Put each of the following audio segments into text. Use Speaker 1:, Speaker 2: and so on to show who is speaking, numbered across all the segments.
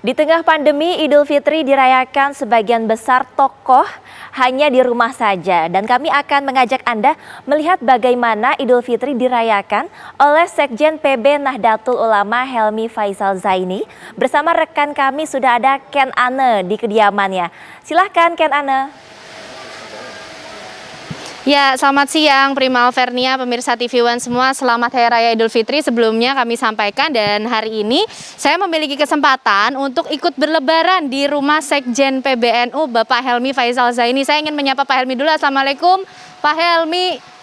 Speaker 1: Di tengah pandemi, Idul Fitri dirayakan sebagian besar tokoh hanya di rumah saja. Dan kami akan mengajak Anda melihat bagaimana Idul Fitri dirayakan oleh Sekjen PB Nahdlatul Ulama Helmi Faisal Zaini. Bersama rekan kami sudah ada Ken Ane di kediamannya. Silahkan Ken Ane.
Speaker 2: Ya, selamat siang Prima Alvernia, pemirsa TV One semua. Selamat Hari Raya Idul Fitri. Sebelumnya kami sampaikan dan hari ini saya memiliki kesempatan untuk ikut berlebaran di rumah Sekjen PBNU Bapak Helmi Faisal Zaini. Saya ingin menyapa Pak Helmi dulu. Assalamualaikum Pak Helmi.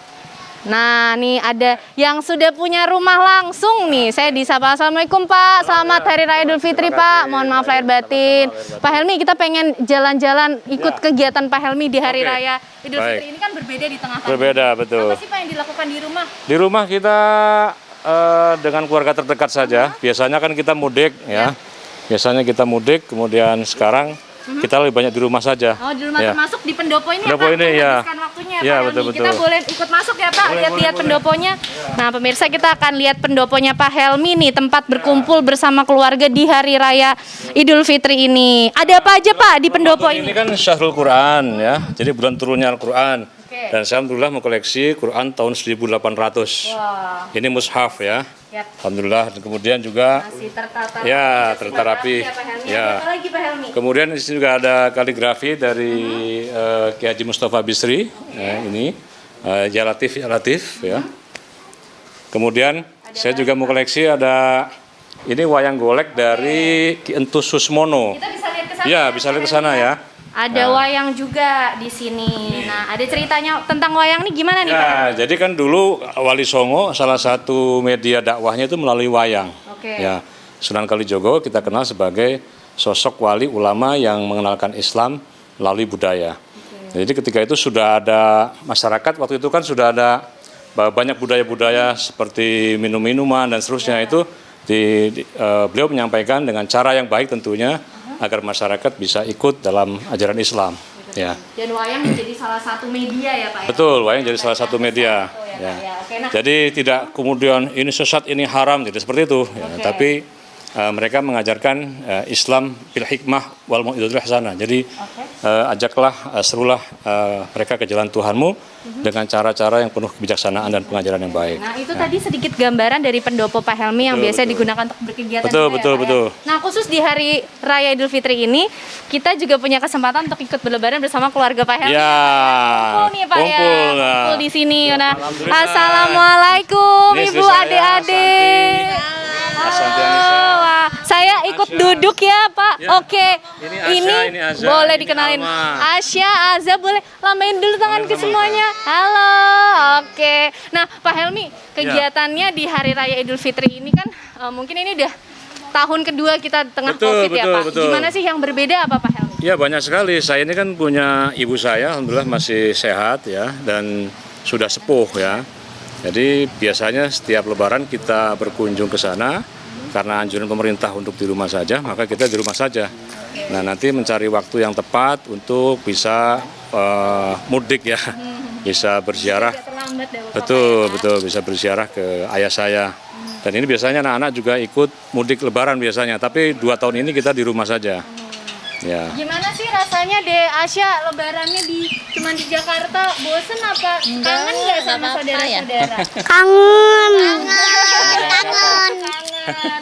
Speaker 2: Nah, nih ada yang sudah punya rumah langsung nih. Saya disapa. Assalamualaikum Pak. Selamat Hari Raya Idul Fitri Pak. Mohon maaf lahir batin. Pak Helmi, kita pengen jalan-jalan ikut kegiatan Pak Helmi di Hari Raya Idul Fitri ini kan berbeda di tengah pandemi.
Speaker 3: Berbeda, betul.
Speaker 2: Apa sih Pak yang dilakukan di rumah?
Speaker 3: Di rumah kita dengan keluarga terdekat saja. Biasanya kan kita mudik ya. Biasanya kita mudik, kemudian sekarang kita lebih banyak di rumah saja.
Speaker 2: Oh, di rumah
Speaker 3: ya.
Speaker 2: Termasuk di pendopo ini
Speaker 3: pendopo
Speaker 2: ya Pak?
Speaker 3: Ini ya.
Speaker 2: Waktunya
Speaker 3: Ya,
Speaker 2: Pak
Speaker 3: betul,
Speaker 2: Helmi. Kita boleh ikut masuk ya Pak, lihat-lihat pendoponya. Nah pemirsa, kita akan lihat pendoponya Pak Helmi nih, tempat berkumpul bersama keluarga di Hari Raya Idul Fitri ini. Ada apa aja Pak di pendopo ini?
Speaker 3: Ini kan Syahrul Quran ya, jadi bulan turunnya Al-Quran. Dan saya alhamdulillah mengkoleksi Quran tahun 1800.
Speaker 2: Wah.
Speaker 3: Ini mushaf ya.
Speaker 2: Yap.
Speaker 3: Alhamdulillah. Dan kemudian juga
Speaker 2: Masih tertata.
Speaker 3: ya terterapi.
Speaker 2: Ya. Apa lagi Pak Helmi?
Speaker 3: Kemudian di sini juga ada kaligrafi dari Kiai Haji Mustafa Bisri. Ini Ya Latif ya. Kemudian saya juga mau koleksi ada ini wayang golek dari Ki Entus Susmono.
Speaker 2: Kita bisa lihat ke sana.
Speaker 3: Ya, bisa lihat ke sana ya.
Speaker 2: Ada wayang juga di sini. Nah, ada ceritanya tentang wayang nih gimana nih Pak?
Speaker 3: Ya, jadi kan dulu Wali Songo salah satu media dakwahnya itu melalui wayang.
Speaker 2: Oke.
Speaker 3: Ya, Sunan Kalijogo kita kenal sebagai sosok wali ulama yang mengenalkan Islam melalui budaya. Jadi ketika itu sudah ada masyarakat, waktu itu kan sudah ada banyak budaya-budaya seperti minum-minuman dan seterusnya itu beliau menyampaikan dengan cara yang baik tentunya agar masyarakat bisa ikut dalam ajaran Islam. Ya.
Speaker 2: Dan wayang menjadi salah satu media ya Pak?
Speaker 3: Betul, wayang jadi salah satu media. Ya.
Speaker 2: Oke, nah.
Speaker 3: Jadi tidak kemudian ini sesat, ini haram, tidak seperti itu. Ya. Tapi mereka mengajarkan Islam bil hikmah wal mau'izatul hasanah. Jadi ajaklah, serulah mereka ke jalan Tuhanmu dengan cara-cara yang penuh kebijaksanaan dan pengajaran yang baik.
Speaker 2: Nah itu tadi sedikit gambaran dari pendopo Pak Helmi yang biasa digunakan untuk berkegiatan.
Speaker 3: Betul.
Speaker 2: Nah khusus di Hari Raya Idul Fitri ini kita juga punya kesempatan untuk ikut berlebaran bersama keluarga Pak Helmi.
Speaker 3: Ya.
Speaker 2: Kumpul nih Pak
Speaker 3: Kumpul,
Speaker 2: ya. Kumpul di sini. Nah, Assalamualaikum Ibu, adik-adik. Wah, saya ikut duduk ya Pak.
Speaker 3: Ya.
Speaker 2: Oke.
Speaker 3: Ini Azza,
Speaker 2: boleh
Speaker 3: ini
Speaker 2: dikenalin.
Speaker 3: Alma.
Speaker 2: Asya, Azza, boleh lambain dulu tangan ke semuanya. Halo. Oke. Nah, Pak Helmi, kegiatannya di Hari Raya Idul Fitri ini kan mungkin ini udah tahun kedua kita tengah Covid ya Pak.
Speaker 3: Betul.
Speaker 2: Gimana sih yang berbeda apa Pak Helmi?
Speaker 3: Ya banyak sekali. Saya ini kan punya ibu saya, alhamdulillah masih sehat ya dan sudah sepuh ya. Jadi biasanya setiap Lebaran kita berkunjung ke sana karena anjuran pemerintah untuk di rumah saja, maka kita di rumah saja. Nah nanti mencari waktu yang tepat untuk bisa mudik ya, bisa berziarah. Betul, bisa berziarah ke ayah saya. Dan ini biasanya anak-anak juga ikut mudik Lebaran biasanya, tapi 2 tahun ini kita di rumah saja. Ya.
Speaker 2: Gimana sih rasanya deh Asya lebarannya cuma di Jakarta? Bosen apa? Kangen nggak sama saudara-saudara?
Speaker 4: Kangen.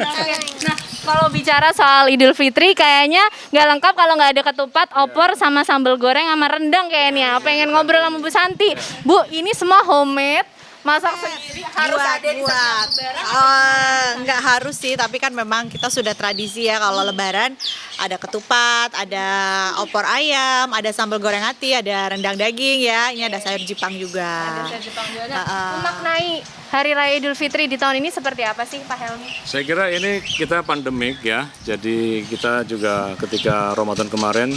Speaker 2: Oke. Nah, kalau bicara soal Idul Fitri kayaknya nggak lengkap kalau nggak ada ketupat, opor, sama sambal goreng sama rendang kayaknya. Pengen ngobrol sama Bu Santi. Bu, ini semua homemade. Masak sendiri harus ada di setiap lebaran?
Speaker 4: Enggak harus sih, tapi kan memang kita sudah tradisi ya kalau lebaran ada ketupat, ada opor ayam, ada sambal goreng ati, ada rendang daging ya. Ini ada sayur jipang juga.
Speaker 2: Ada sayur jipang juga. Memaknai Hari Raya Idul Fitri di tahun ini seperti apa sih Pak Helmi?
Speaker 3: Saya kira ini kita pandemik ya, jadi kita juga ketika Ramadan kemarin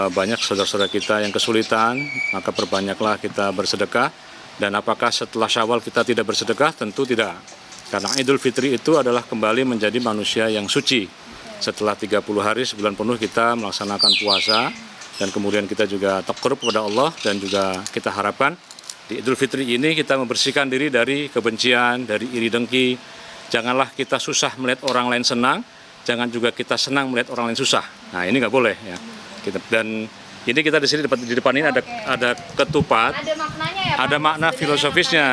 Speaker 3: banyak saudara-saudara kita yang kesulitan, maka perbanyaklah kita bersedekah. Dan apakah setelah Syawal kita tidak bersedekah? Tentu tidak. Karena Idul Fitri itu adalah kembali menjadi manusia yang suci. Setelah 30 hari sebulan penuh kita melaksanakan puasa dan kemudian kita juga takarrub kepada Allah dan juga kita harapkan di Idul Fitri ini kita membersihkan diri dari kebencian, dari iri dengki. Janganlah kita susah melihat orang lain senang, jangan juga kita senang melihat orang lain susah. Nah ini nggak boleh ya. Dan ini kita di sini di depan ini ada ketupat.
Speaker 2: Ada maknanya ya Pak?
Speaker 3: Ada makna filosofisnya.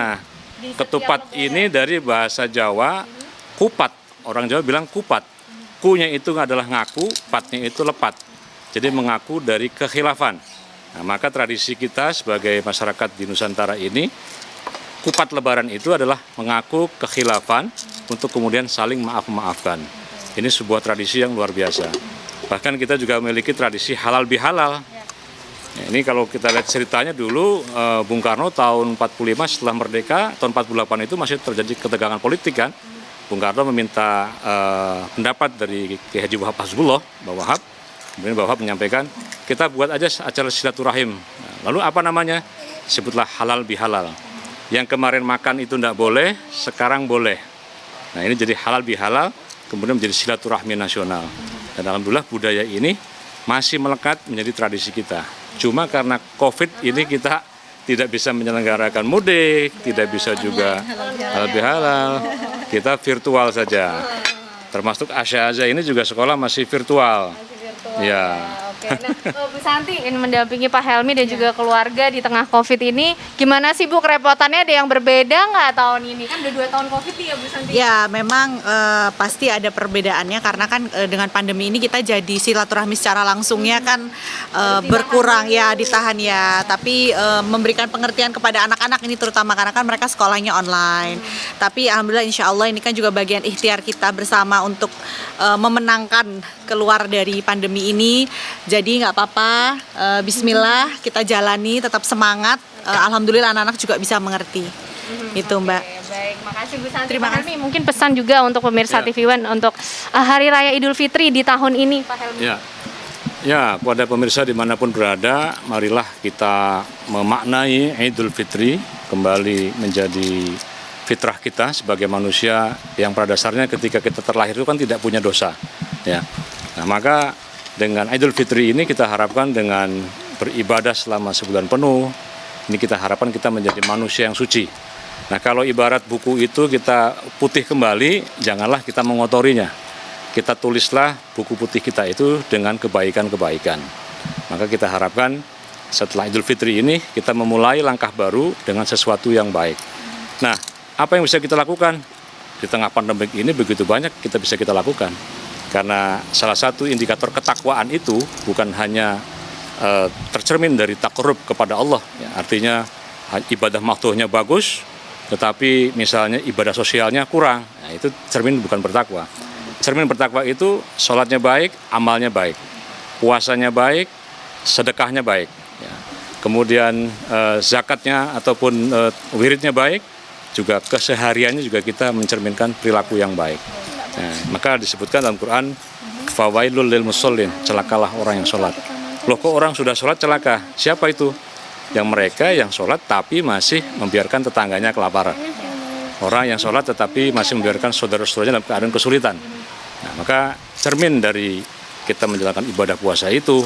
Speaker 3: Ketupat ini dari bahasa Jawa kupat. Orang Jawa bilang kupat. Kunya itu adalah ngaku, patnya itu lepat. Jadi mengaku dari kekhilafan. Nah, maka tradisi kita sebagai masyarakat di Nusantara ini, kupat lebaran itu adalah mengaku kekhilafan untuk kemudian saling maaf-maafkan. Ini sebuah tradisi yang luar biasa. Bahkan kita juga memiliki tradisi halal bihalal. Ya, ini kalau kita lihat ceritanya dulu, Bung Karno tahun 45 setelah merdeka, tahun 48 itu masih terjadi ketegangan politik kan. Bung Karno meminta pendapat dari Kiai Haji Wahab Hasbullah, Mbah Wahab. Kemudian Mbah Wahab menyampaikan, kita buat aja acara silaturahim. Nah, lalu apa namanya? Sebutlah halal bihalal. Yang kemarin makan itu tidak boleh, sekarang boleh. Nah ini jadi halal bihalal, kemudian menjadi silaturahmi nasional. Dan alhamdulillah budaya ini masih melekat menjadi tradisi kita. Cuma karena COVID ini kita tidak bisa menyelenggarakan mudik, tidak bisa juga halal bihalal. Kita virtual saja. Termasuk Asya ini juga sekolah masih virtual. Ya.
Speaker 2: Oke. Nah, Bu Santi ini mendampingi Pak Helmi dan juga keluarga di tengah COVID ini. Gimana sih Bu kerepotannya? Ada yang berbeda nggak tahun ini? Kan udah 2 tahun COVID nih ya Bu Santi?
Speaker 4: Ya, memang pasti ada perbedaannya karena kan dengan pandemi ini kita jadi silaturahmi secara langsungnya kan berkurang ya, ditahan ya. Tapi memberikan pengertian kepada anak-anak ini terutama karena kan mereka sekolahnya online. Tapi alhamdulillah insya Allah ini kan juga bagian ikhtiar kita bersama untuk memenangkan keluar dari pandemi ini. Jadi nggak apa-apa, bismillah kita jalani, tetap semangat. Alhamdulillah anak-anak juga bisa mengerti. Itu Mbak.
Speaker 2: Baik, makasih Bu Santi.
Speaker 4: Terima
Speaker 2: Pak Helmi, mungkin pesan juga untuk pemirsa TV One untuk Hari Raya Idul Fitri di tahun ini Pak Helmi.
Speaker 3: Ya, kepada pemirsa dimanapun berada, marilah kita memaknai Idul Fitri kembali menjadi fitrah kita sebagai manusia yang pada dasarnya ketika kita terlahir itu kan tidak punya dosa. Ya. Nah, maka dengan Idul Fitri ini kita harapkan dengan beribadah selama sebulan penuh, ini kita harapkan kita menjadi manusia yang suci. Nah kalau ibarat buku itu kita putih kembali, janganlah kita mengotorinya. Kita tulislah buku putih kita itu dengan kebaikan-kebaikan. Maka kita harapkan setelah Idul Fitri ini kita memulai langkah baru dengan sesuatu yang baik. Nah apa yang bisa kita lakukan? Di tengah pandemik ini begitu banyak kita bisa kita lakukan. Karena salah satu indikator ketakwaan itu bukan hanya tercermin dari takarrub kepada Allah. Ya, artinya ibadah maktuhnya bagus, tetapi misalnya ibadah sosialnya kurang. Nah, itu cermin bukan bertakwa. Cermin bertakwa itu sholatnya baik, amalnya baik. Puasanya baik, sedekahnya baik. Ya. Kemudian zakatnya ataupun wiridnya baik, juga kesehariannya juga kita mencerminkan perilaku yang baik. Nah, maka disebutkan dalam Quran, fawailul lil musallin, celakalah orang yang sholat. Loh kok orang sudah sholat celaka? Siapa itu? Yang mereka yang sholat tapi masih membiarkan tetangganya kelaparan. Orang yang sholat tetapi masih membiarkan saudara-saudaranya dalam keadaan kesulitan. Nah, maka cermin dari kita menjalankan ibadah puasa itu,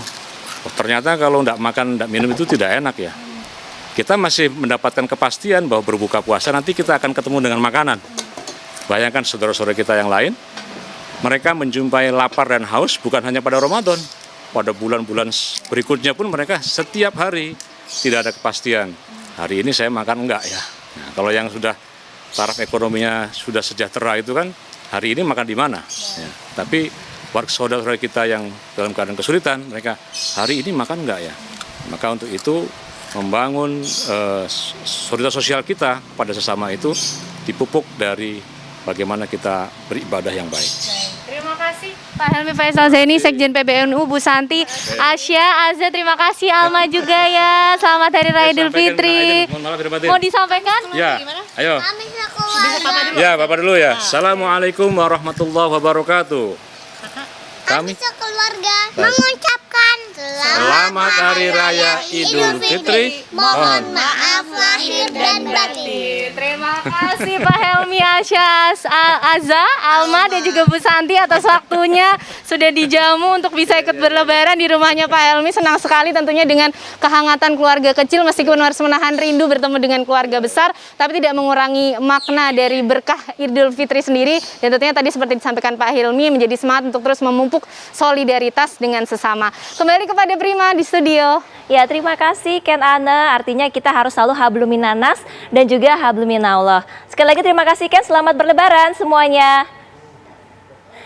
Speaker 3: ternyata kalau tidak makan, tidak minum itu tidak enak ya. Kita masih mendapatkan kepastian bahwa berbuka puasa nanti kita akan ketemu dengan makanan. Bayangkan saudara-saudara kita yang lain, mereka menjumpai lapar dan haus bukan hanya pada Ramadan, pada bulan-bulan berikutnya pun mereka setiap hari tidak ada kepastian. Hari ini saya makan enggak ya. Nah, kalau yang sudah taraf ekonominya sudah sejahtera itu kan hari ini makan di mana. Ya. Tapi warga saudara kita yang dalam keadaan kesulitan, mereka hari ini makan enggak ya. Maka untuk itu membangun solidaritas sosial kita pada sesama itu dipupuk dari bagaimana kita beribadah yang baik.
Speaker 2: Terima kasih Pak Helmi Faisal Zaini, Sekjen PBNU, Bu Santi, Asya, Azza, terima kasih Alma juga ya. Selamat Hari Raya Idul Fitri. Mau disampaikan?
Speaker 3: Ya, ayo.
Speaker 5: Keluarga.
Speaker 3: Ya, Bapak dulu ya. Assalamualaikum warahmatullahi wabarakatuh. Kami
Speaker 5: Keluarga mengucapkan
Speaker 3: Selamat Hari Raya Idul Fitri. Mohon
Speaker 5: Maaf lahir dan batin.
Speaker 2: Terima kasih Pak Helmi Asyas, Aza, Alma dan juga Bu Santi atas waktunya sudah dijamu untuk bisa ikut berlebaran di rumahnya Pak Helmi. Senang sekali tentunya dengan kehangatan keluarga kecil meskipun harus menahan rindu bertemu dengan keluarga besar, tapi tidak mengurangi makna dari berkah Idul Fitri sendiri. Dan tentunya tadi seperti disampaikan Pak Helmi menjadi semangat untuk terus memupuk solidaritas dengan sesama. Kembali kepada Prima di studio.
Speaker 1: Ya, terima kasih Ken Ana. Artinya kita harus selalu habluminanas dan juga habluminallah. Sekali lagi terima kasih Ken, selamat berlebaran semuanya.